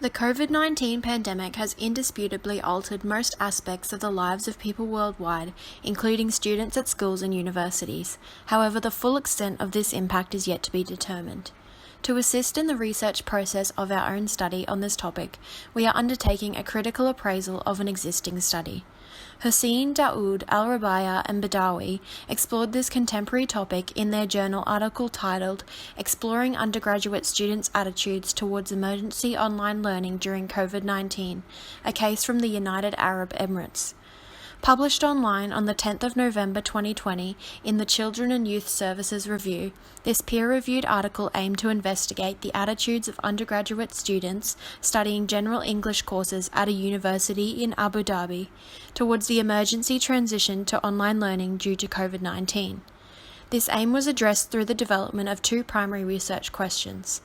The COVID-19 pandemic has indisputably altered most aspects of the lives of people worldwide, including students at schools and universities. However, the full extent of this impact is yet to be determined. To assist in the research process of our own study on this topic, we are undertaking a critical appraisal of an existing study. Hussein, Daoud, Al-Rabaya and Badawi explored this contemporary topic in their journal article titled Exploring Undergraduate Students' Attitudes Towards Emergency Online Learning During COVID-19, a case from the United Arab Emirates. Published online on the 10th of November 2020 in the Children and Youth Services Review, this peer-reviewed article aimed to investigate the attitudes of undergraduate students studying general English courses at a university in Abu Dhabi towards the emergency transition to online learning due to COVID-19. This aim was addressed through the development of two primary research questions.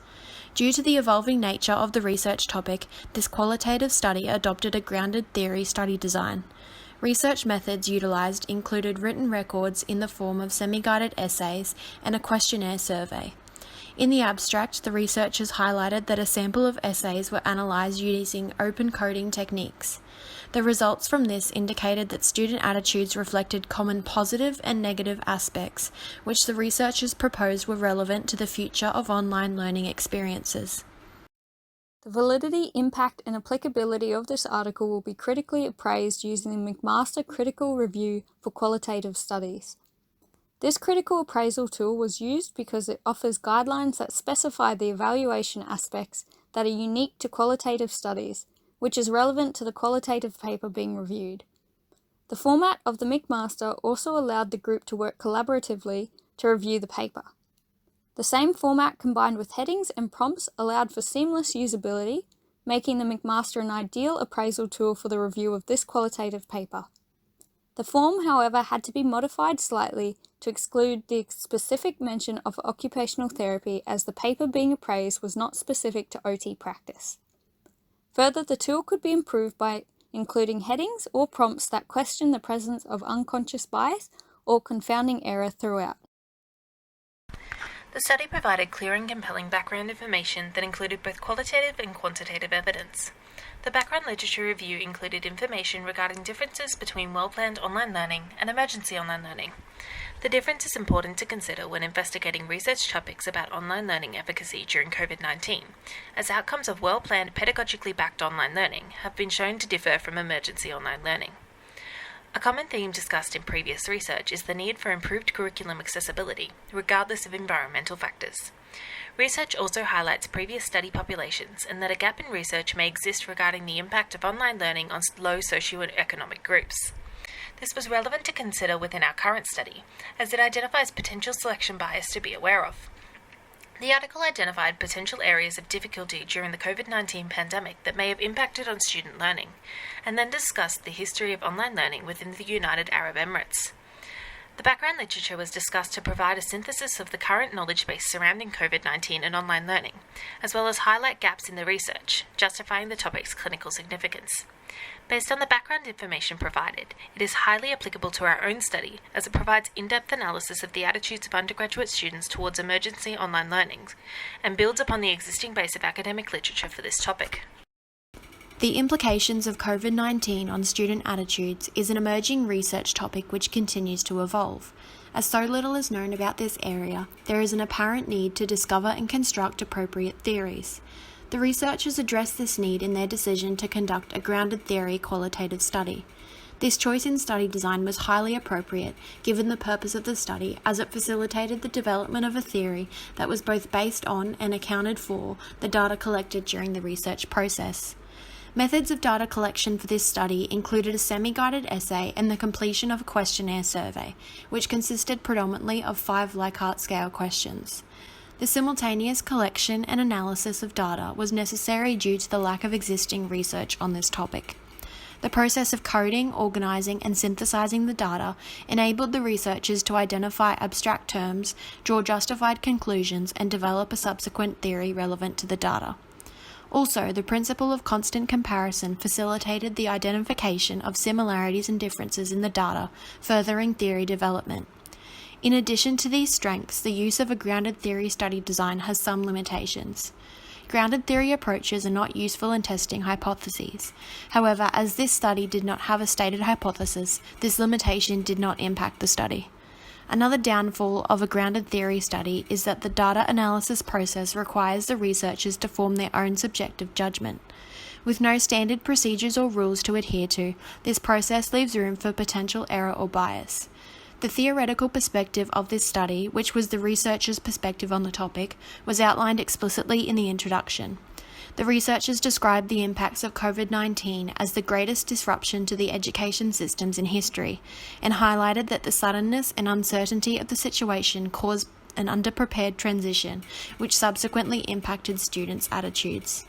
Due to the evolving nature of the research topic, this qualitative study adopted a grounded theory study design. Research methods utilized included written records in the form of semi-guided essays and a questionnaire survey. In the abstract, the researchers highlighted that a sample of essays were analyzed using open coding techniques. The results from this indicated that student attitudes reflected common positive and negative aspects, which the researchers proposed were relevant to the future of online learning experiences. The validity, impact, and applicability of this article will be critically appraised using the McMaster Critical Review for Qualitative Studies. This critical appraisal tool was used because it offers guidelines that specify the evaluation aspects that are unique to qualitative studies, which is relevant to the qualitative paper being reviewed. The format of the McMaster also allowed the group to work collaboratively to review the paper. The same format combined with headings and prompts allowed for seamless usability, making the McMaster an ideal appraisal tool for the review of this qualitative paper. The form, however, had to be modified slightly to exclude the specific mention of occupational therapy, as the paper being appraised was not specific to OT practice. Further, the tool could be improved by including headings or prompts that question the presence of unconscious bias or confounding error throughout. The study provided clear and compelling background information that included both qualitative and quantitative evidence. The background literature review included information regarding differences between well-planned online learning and emergency online learning. The difference is important to consider when investigating research topics about online learning efficacy during COVID-19, as outcomes of well-planned pedagogically backed online learning have been shown to differ from emergency online learning. A common theme discussed in previous research is the need for improved curriculum accessibility, regardless of environmental factors. Research also highlights previous study populations and that a gap in research may exist regarding the impact of online learning on low socioeconomic groups. This was relevant to consider within our current study, as it identifies potential selection bias to be aware of. The article identified potential areas of difficulty during the COVID-19 pandemic that may have impacted on student learning, and then discussed the history of online learning within the United Arab Emirates. The background literature was discussed to provide a synthesis of the current knowledge base surrounding COVID-19 and online learning, as well as highlight gaps in the research, justifying the topic's clinical significance. Based on the background information provided, it is highly applicable to our own study, as it provides in-depth analysis of the attitudes of undergraduate students towards emergency online learning, and builds upon the existing base of academic literature for this topic. The implications of COVID-19 on student attitudes is an emerging research topic which continues to evolve. As so little is known about this area, there is an apparent need to discover and construct appropriate theories. The researchers addressed this need in their decision to conduct a grounded theory qualitative study. This choice in study design was highly appropriate given the purpose of the study, as it facilitated the development of a theory that was both based on and accounted for the data collected during the research process. Methods of data collection for this study included a semi-guided essay and the completion of a questionnaire survey, which consisted predominantly of 5 Likert scale questions. The simultaneous collection and analysis of data was necessary due to the lack of existing research on this topic. The process of coding, organizing, and synthesizing the data enabled the researchers to identify abstract terms, draw justified conclusions, and develop a subsequent theory relevant to the data. Also, the principle of constant comparison facilitated the identification of similarities and differences in the data, furthering theory development. In addition to these strengths, the use of a grounded theory study design has some limitations. Grounded theory approaches are not useful in testing hypotheses. However, as this study did not have a stated hypothesis, this limitation did not impact the study. Another downfall of a grounded theory study is that the data analysis process requires the researchers to form their own subjective judgment. With no standard procedures or rules to adhere to, this process leaves room for potential error or bias. The theoretical perspective of this study, which was the researchers' perspective on the topic, was outlined explicitly in the introduction. The researchers described the impacts of COVID-19 as the greatest disruption to the education systems in history, and highlighted that the suddenness and uncertainty of the situation caused an underprepared transition, which subsequently impacted students' attitudes.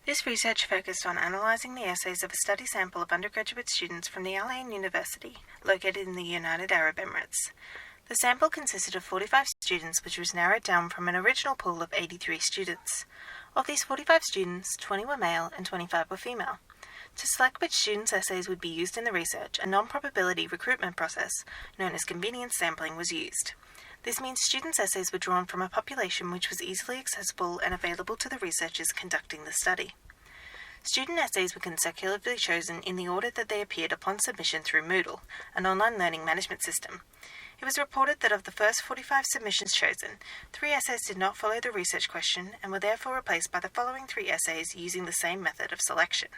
This research focused on analysing the essays of a study sample of undergraduate students from the Al Ain University, located in the United Arab Emirates. The sample consisted of 45 students, which was narrowed down from an original pool of 83 students. Of these 45 students, 20 were male and 25 were female. To select which students' essays would be used in the research, a non-probability recruitment process, known as convenience sampling, was used. This means students' essays were drawn from a population which was easily accessible and available to the researchers conducting the study. Student essays were consecutively chosen in the order that they appeared upon submission through Moodle, an online learning management system. It was reported that of the first 45 submissions chosen, 3 essays did not follow the research question and were therefore replaced by the following 3 essays using the same method of selection.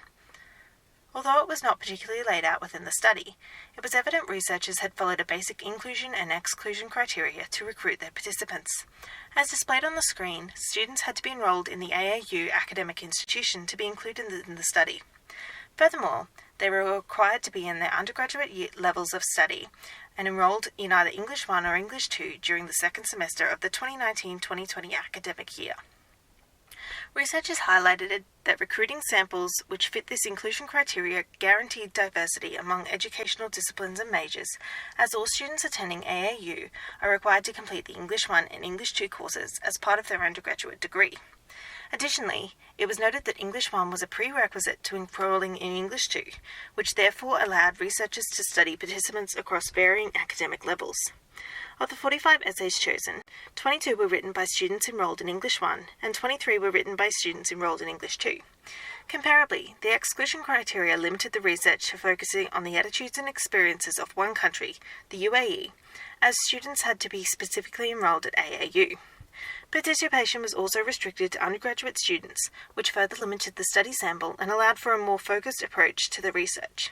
Although it was not particularly laid out within the study, it was evident researchers had followed a basic inclusion and exclusion criteria to recruit their participants. As displayed on the screen, students had to be enrolled in the AAU academic institution to be included in the study. Furthermore, they were required to be in their undergraduate levels of study and enrolled in either English 1 or English 2 during the second semester of the 2019-2020 academic year. Researchers highlighted that recruiting samples which fit this inclusion criteria guaranteed diversity among educational disciplines and majors, as all students attending AAU are required to complete the English 1 and English 2 courses as part of their undergraduate degree. Additionally, it was noted that English 1 was a prerequisite to enrolling in English 2, which therefore allowed researchers to study participants across varying academic levels. Of the 45 essays chosen, 22 were written by students enrolled in English 1 and 23 were written by students enrolled in English 2. Comparably, the exclusion criteria limited the research to focusing on the attitudes and experiences of one country, the UAE, as students had to be specifically enrolled at AAU. Participation was also restricted to undergraduate students, which further limited the study sample and allowed for a more focused approach to the research.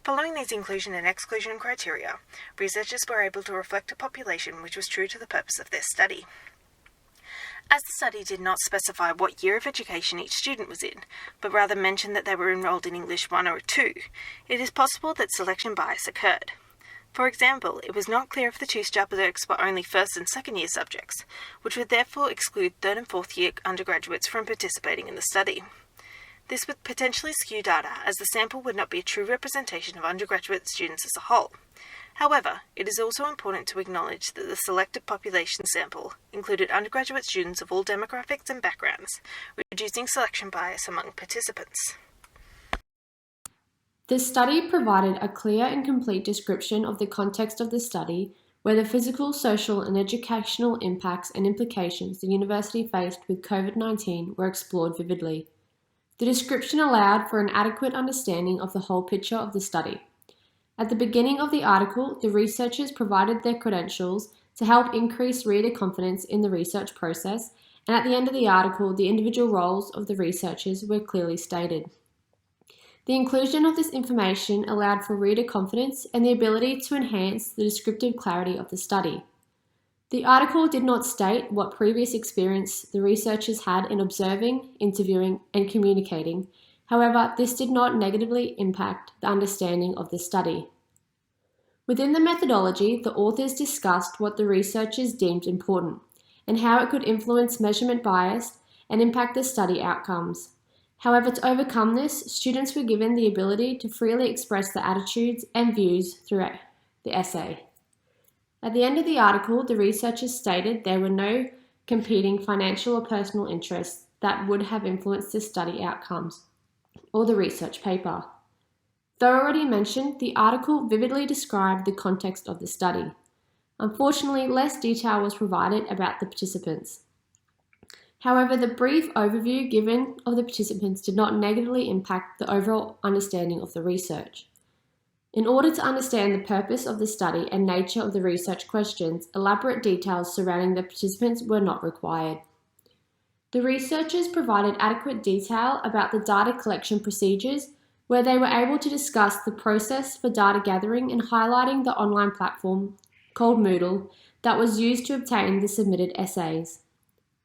Following these inclusion and exclusion criteria, researchers were able to reflect a population which was true to the purpose of their study. As the study did not specify what year of education each student was in, but rather mentioned that they were enrolled in English 1 or 2, it is possible that selection bias occurred. For example, it was not clear if the 2 subjects were only first and second year subjects, which would therefore exclude third and fourth year undergraduates from participating in the study. This would potentially skew data, as the sample would not be a true representation of undergraduate students as a whole. However, it is also important to acknowledge that the selected population sample included undergraduate students of all demographics and backgrounds, reducing selection bias among participants. This study provided a clear and complete description of the context of the study, where the physical, social, and educational impacts and implications the university faced with COVID-19 were explored vividly. The description allowed for an adequate understanding of the whole picture of the study. At the beginning of the article, the researchers provided their credentials to help increase reader confidence in the research process, and at the end of the article, the individual roles of the researchers were clearly stated. The inclusion of this information allowed for reader confidence and the ability to enhance the descriptive clarity of the study. The article did not state what previous experience the researchers had in observing, interviewing, and communicating. However, this did not negatively impact the understanding of the study. Within the methodology, the authors discussed what the researchers deemed important and how it could influence measurement bias and impact the study outcomes. However, to overcome this, students were given the ability to freely express their attitudes and views throughout the essay. At the end of the article, the researchers stated there were no competing financial or personal interests that would have influenced the study outcomes or the research paper. Though already mentioned, the article vividly described the context of the study. Unfortunately, less detail was provided about the participants. However, the brief overview given of the participants did not negatively impact the overall understanding of the research. In order to understand the purpose of the study and nature of the research questions, elaborate details surrounding the participants were not required. The researchers provided adequate detail about the data collection procedures, where they were able to discuss the process for data gathering and highlighting the online platform, called Moodle, that was used to obtain the submitted essays.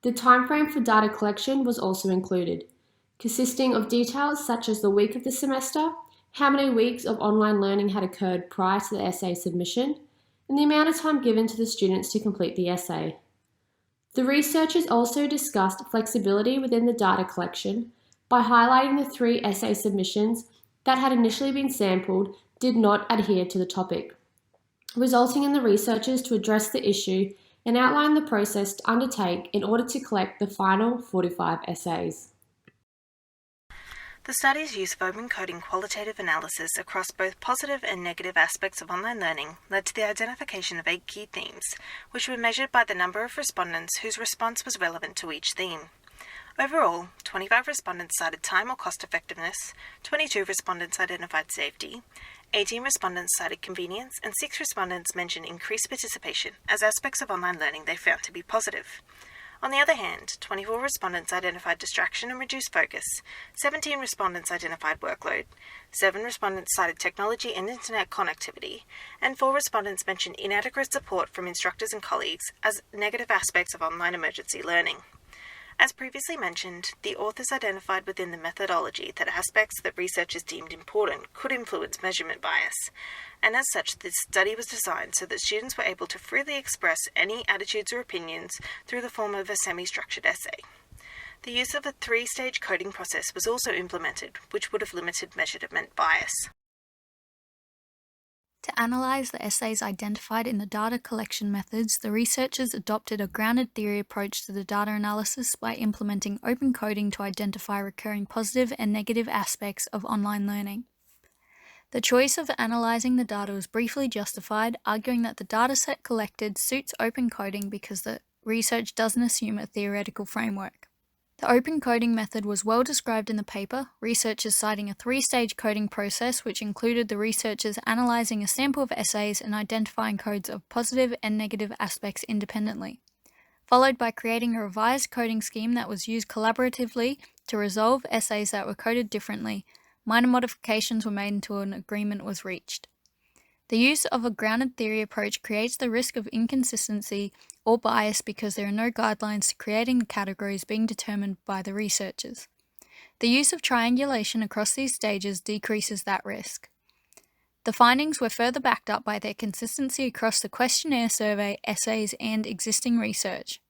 The timeframe for data collection was also included, consisting of details such as the week of the semester, how many weeks of online learning had occurred prior to the essay submission, and the amount of time given to the students to complete the essay. The researchers also discussed flexibility within the data collection by highlighting the 3 essay submissions that had initially been sampled did not adhere to the topic, resulting in the researchers to address the issue and outline the process to undertake in order to collect the final 45 essays. The study's use of open coding qualitative analysis across both positive and negative aspects of online learning led to the identification of 8 key themes, which were measured by the number of respondents whose response was relevant to each theme. Overall, 25 respondents cited time or cost effectiveness, 22 respondents identified safety, 18 respondents cited convenience, and 6 respondents mentioned increased participation as aspects of online learning they found to be positive. On the other hand, 24 respondents identified distraction and reduced focus, 17 respondents identified workload, 7 respondents cited technology and internet connectivity, and 4 respondents mentioned inadequate support from instructors and colleagues as negative aspects of online emergency learning. As previously mentioned, the authors identified within the methodology that aspects that researchers deemed important could influence measurement bias, and as such, this study was designed so that students were able to freely express any attitudes or opinions through the form of a semi-structured essay. The use of a 3-stage coding process was also implemented, which would have limited measurement bias. To analyse the essays identified in the data collection methods, the researchers adopted a grounded theory approach to the data analysis by implementing open coding to identify recurring positive and negative aspects of online learning. The choice of analysing the data was briefly justified, arguing that the dataset collected suits open coding because the research doesn't assume a theoretical framework. The open coding method was well described in the paper, researchers citing a 3-stage coding process which included the researchers analysing a sample of essays and identifying codes of positive and negative aspects independently, followed by creating a revised coding scheme that was used collaboratively to resolve essays that were coded differently. Minor modifications were made until an agreement was reached. The use of a grounded theory approach creates the risk of inconsistency or bias because there are no guidelines to creating the categories being determined by the researchers. The use of triangulation across these stages decreases that risk. The findings were further backed up by their consistency across the questionnaire survey, essays, and existing research.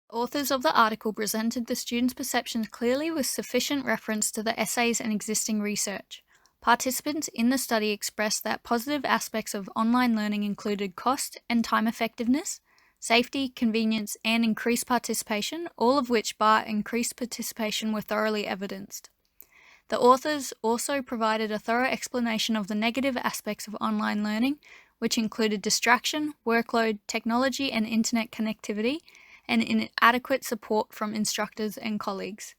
Authors of the article presented the students' perceptions clearly with sufficient reference to the essays and existing research. Participants in the study expressed that positive aspects of online learning included cost and time effectiveness, safety, convenience, and increased participation, all of which, bar increased participation, were thoroughly evidenced. The authors also provided a thorough explanation of the negative aspects of online learning, which included distraction, workload, technology and internet connectivity, and inadequate support from instructors and colleagues.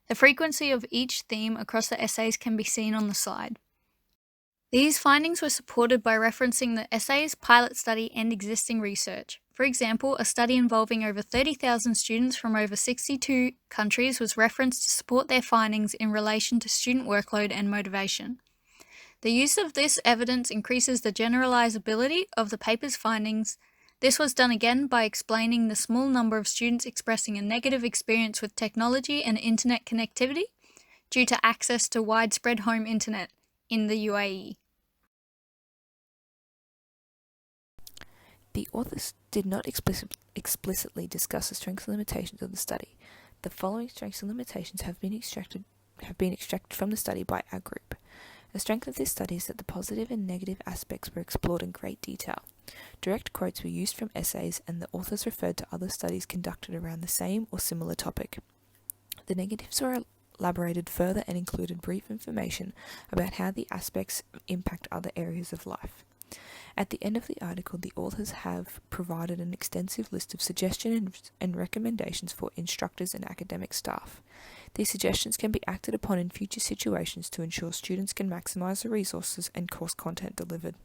The frequency of each theme across the essays can be seen on the slide. These findings were supported by referencing the essays, pilot study, and existing research. For example, a study involving over 30,000 students from over 62 countries was referenced to support their findings in relation to student workload and motivation. The use of this evidence increases the generalizability of the paper's findings. This was done again by explaining the small number of students expressing a negative experience with technology and internet connectivity due to access to widespread home internet in the UAE. The authors did not explicitly discuss the strengths and limitations of the study. The following strengths and limitations have been extracted from the study by our group. The strength of this study is that the positive and negative aspects were explored in great detail. Direct quotes were used from essays, and the authors referred to other studies conducted around the same or similar topic. The negatives were elaborated further and included brief information about how the aspects impact other areas of life. At the end of the article, the authors have provided an extensive list of suggestions and recommendations for instructors and academic staff. These suggestions can be acted upon in future situations to ensure students can maximise the resources and course content delivered.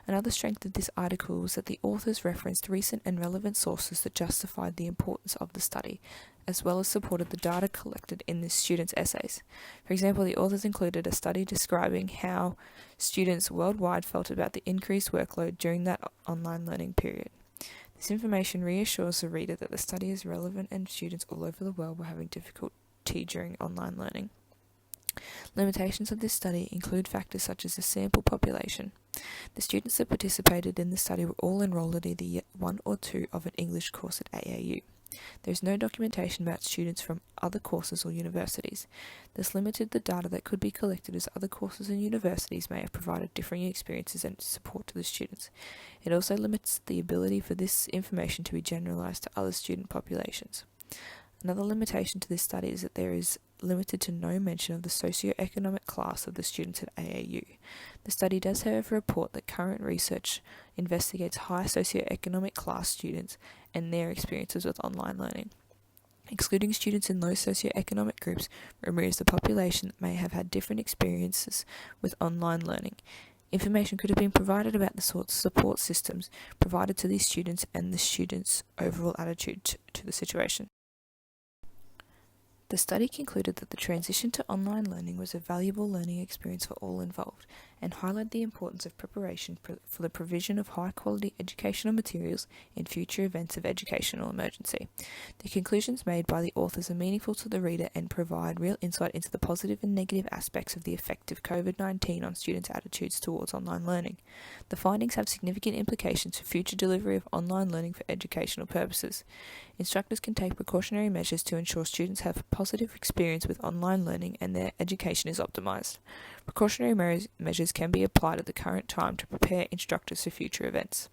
Another strength of this article was that the authors referenced recent and relevant sources that justified the importance of the study, as well as supported the data collected in the students' essays. For example, the authors included a study describing how students worldwide felt about the increased workload during that online learning period. This information reassures the reader that the study is relevant and students all over the world were having difficulty during online learning. Limitations of this study include factors such as the sample population. The students that participated in the study were all enrolled at either year 1 or 2 of an English course at AAU. There is no documentation about students from other courses or universities. This limited the data that could be collected, as other courses and universities may have provided differing experiences and support to the students. It also limits the ability for this information to be generalised to other student populations. Another limitation to this study is that there is limited to no mention of the socio-economic class of the students at AAU. The study does, however, report that current research investigates high socio-economic class students and their experiences with online learning. Excluding students in those socio-economic groups removes the population that may have had different experiences with online learning. Information could have been provided about the sorts of support systems provided to these students and the students' overall attitude to the situation. The study concluded that the transition to online learning was a valuable learning experience for all involved, and highlighted the importance of preparation for the provision of high-quality educational materials in future events of educational emergency. The conclusions made by the authors are meaningful to the reader and provide real insight into the positive and negative aspects of the effect of COVID-19 on students' attitudes towards online learning. The findings have significant implications for future delivery of online learning for educational purposes. Instructors can take precautionary measures to ensure students have a positive experience with online learning and their education is optimised. Precautionary measures can be applied at the current time to prepare instructors for future events.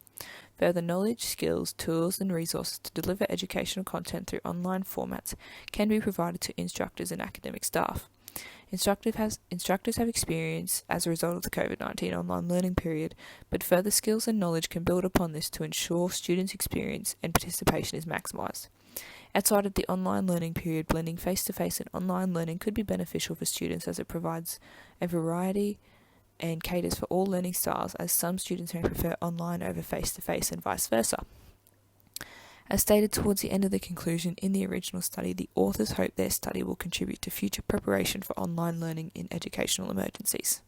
Further knowledge, skills, tools and resources to deliver educational content through online formats can be provided to instructors and academic staff. Instructors have experience as a result of the COVID-19 online learning period, but further skills and knowledge can build upon this to ensure students' experience and participation is maximised. Outside of the online learning period, blending face-to-face and online learning could be beneficial for students as it provides a variety and caters for all learning styles, as some students may prefer online over face-to-face and vice versa. As stated towards the end of the conclusion in the original study, the authors hope their study will contribute to future preparation for online learning in educational emergencies.